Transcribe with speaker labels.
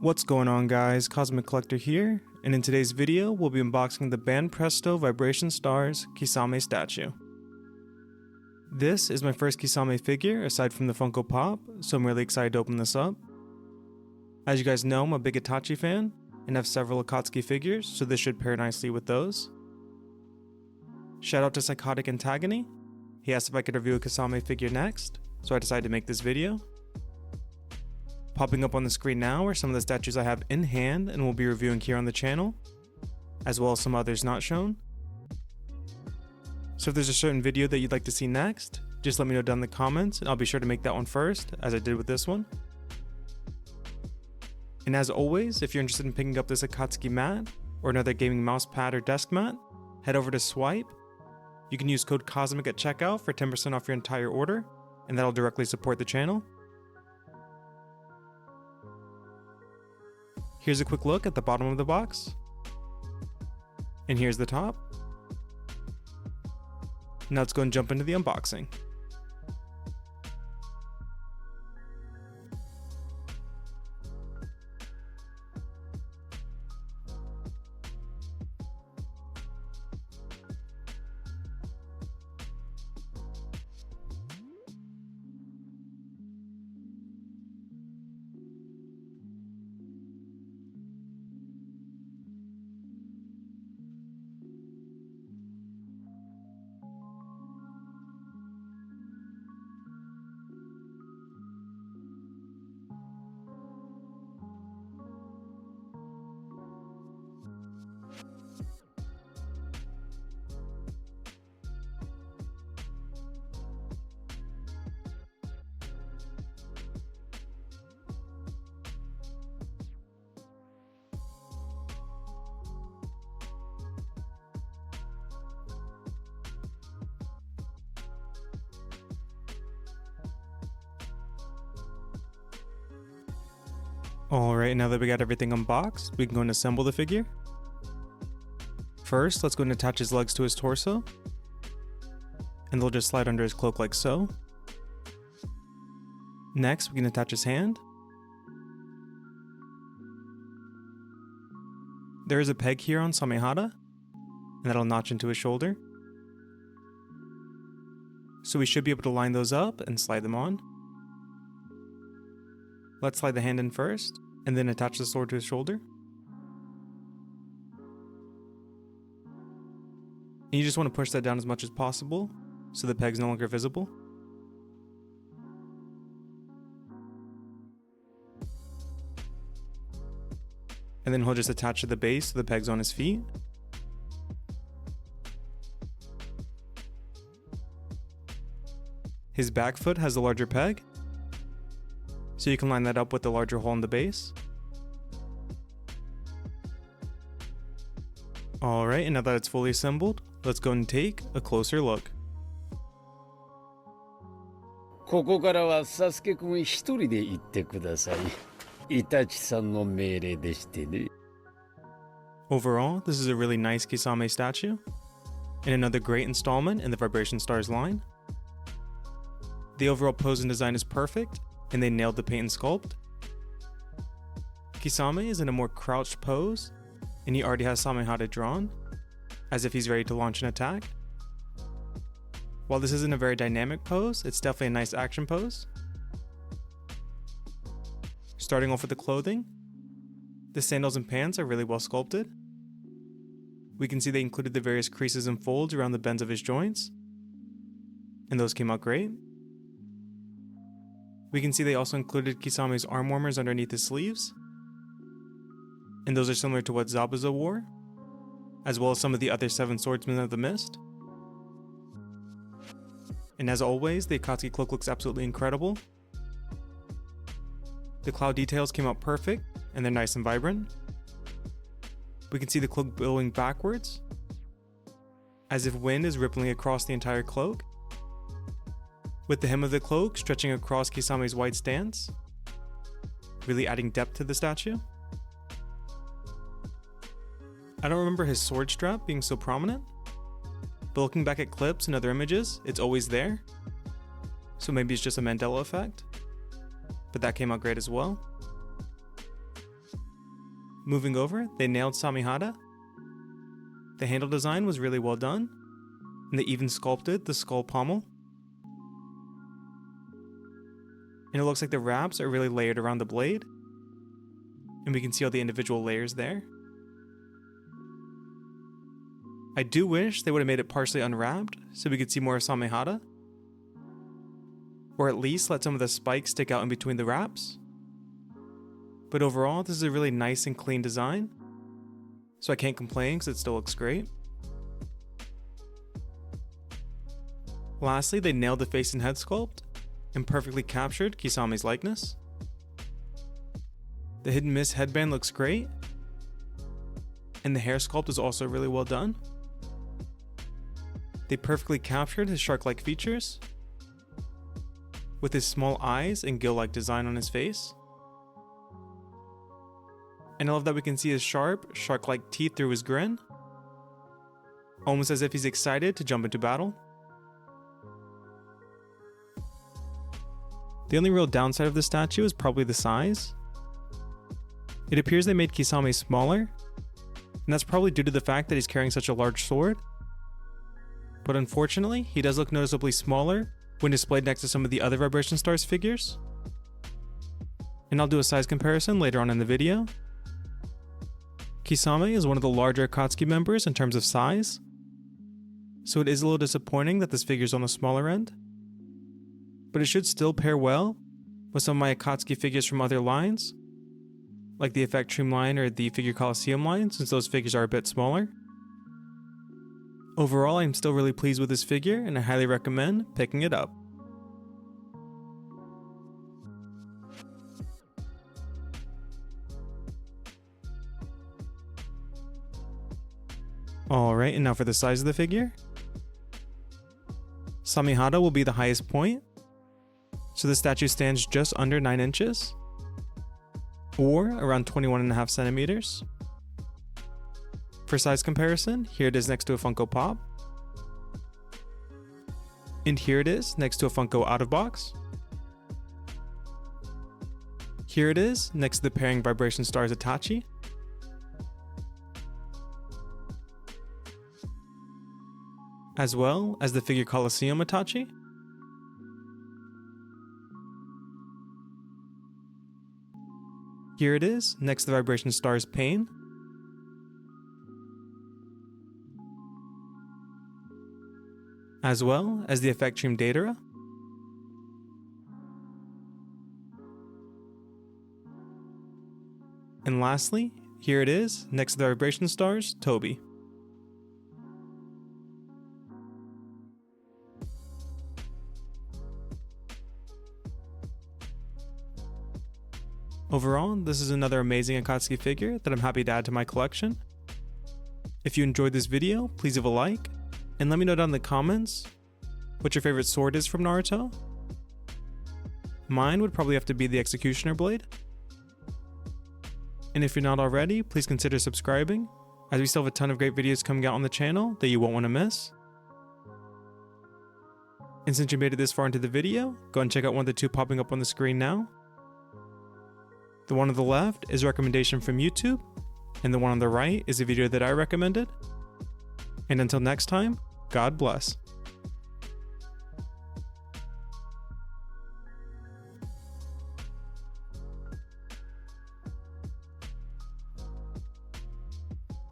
Speaker 1: What's going on guys, Cosmic Collector here, and in today's video we'll be unboxing the Banpresto Vibration Stars Kisame statue. This is my first Kisame figure aside from the Funko Pop, so I'm really excited to open this up. As you guys know, I'm a big Itachi fan, and have several Akatsuki figures, so this should pair nicely with those. Shout out to Psychotic Antagony. He asked if I could review a Kisame figure next, so I decided to make this video. Popping up on the screen now are some of the statues I have in hand and will be reviewing here on the channel, as well as some others not shown. So if there's a certain video that you'd like to see next, just let me know down in the comments and I'll be sure to make that one first, as I did with this one. And as always, if you're interested in picking up this Akatsuki mat, or another gaming mouse pad or desk mat, head over to Swipe. You can use code COSMIC at checkout for 10% off your entire order, and that'll directly support the channel. Here's a quick look at the bottom of the box. And here's the top. Now let's go and jump into the unboxing. Alright, now that we got everything unboxed, we can go and assemble the figure. First, let's go and attach his legs to his torso, and they'll just slide under his cloak like so. Next, we can attach his hand. There is a peg here on Samehada, and that'll notch into his shoulder. So we should be able to line those up and slide them on. Let's slide the hand in first, and then attach the sword to his shoulder. And you just want to push that down as much as possible, so the peg's no longer visible. And then he'll just attach to the base so the peg's on his feet. His back foot has the larger peg, so you can line that up with the larger hole in the base. Alright, and now that it's fully assembled, let's go and take a closer look.
Speaker 2: ここからはサスケ君一人で行ってください。イタチさんの命令でしてね。
Speaker 1: Overall, this is a really nice Kisame statue, and another great installment in the Vibration Stars line. The overall pose and design is perfect, and they nailed the paint and sculpt. Kisame is in a more crouched pose, and he already has Samehada drawn, as if he's ready to launch an attack. While this isn't a very dynamic pose, it's definitely a nice action pose. Starting off with the clothing, the sandals and pants are really well sculpted. We can see they included the various creases and folds around the bends of his joints, and those came out great. We can see they also included Kisame's arm warmers underneath his sleeves, and those are similar to what Zabuza wore, as well as some of the other 7 swordsmen of the mist. And as always, the Akatsuki cloak looks absolutely incredible. The cloud details came out perfect, and they're nice and vibrant. We can see the cloak billowing backwards, as if wind is rippling across the entire cloak, with the hem of the cloak stretching across Kisame's white stance, really adding depth to the statue. I don't remember his sword strap being so prominent, but looking back at clips and other images, it's always there, so maybe it's just a Mandela effect, but that came out great as well. Moving over, they nailed Samehada. The handle design was really well done, and they even sculpted the skull pommel. And it looks like the wraps are really layered around the blade, and we can see all the individual layers there. I do wish they would have made it partially unwrapped so we could see more of Samehada, or at least let some of the spikes stick out in between the wraps. But overall, this is a really nice and clean design, so I can't complain because it still looks great. Lastly, they nailed the face and head sculpt and perfectly captured Kisame's likeness. The Hidden Mist headband looks great, and the hair sculpt is also really well done. They perfectly captured his shark-like features, with his small eyes and gill-like design on his face. And I love that we can see his sharp, shark-like teeth through his grin, almost as if he's excited to jump into battle. The only real downside of the statue is probably the size. It appears they made Kisame smaller, and that's probably due to the fact that he's carrying such a large sword. But unfortunately, he does look noticeably smaller when displayed next to some of the other Vibration Stars figures. And I'll do a size comparison later on in the video. Kisame is one of the larger Akatsuki members in terms of size, so it is a little disappointing that this figure is on the smaller end. But it should still pair well with some of my Akatsuki figures from other lines, like the Effect Dream line or the Figure Coliseum line, since those figures are a bit smaller. Overall, I'm still really pleased with this figure, and I highly recommend picking it up. Alright, and now for the size of the figure. Samehada will be the highest point, so the statue stands just under 9 inches, or around 21.5 centimeters. For size comparison, here it is next to a Funko Pop, and here it is next to a Funko out of box. Here it is next to the pairing Vibration Stars Itachi, as well as the Figure Coliseum Itachi. Here it is next to the Vibration Stars Pain. As well as the Effect Dream Datara. And lastly, here it is next to the Vibration Stars Toby. Overall, this is another amazing Akatsuki figure that I'm happy to add to my collection. If you enjoyed this video, please leave a like, and let me know down in the comments what your favorite sword is from Naruto. Mine would probably have to be the Executioner Blade. And if you're not already, please consider subscribing, as we still have a ton of great videos coming out on the channel that you won't want to miss. And since you made it this far into the video, go and check out one of the two popping up on the screen now. The one on the left is a recommendation from YouTube, and the one on the right is a video that I recommended. And until next time, God bless.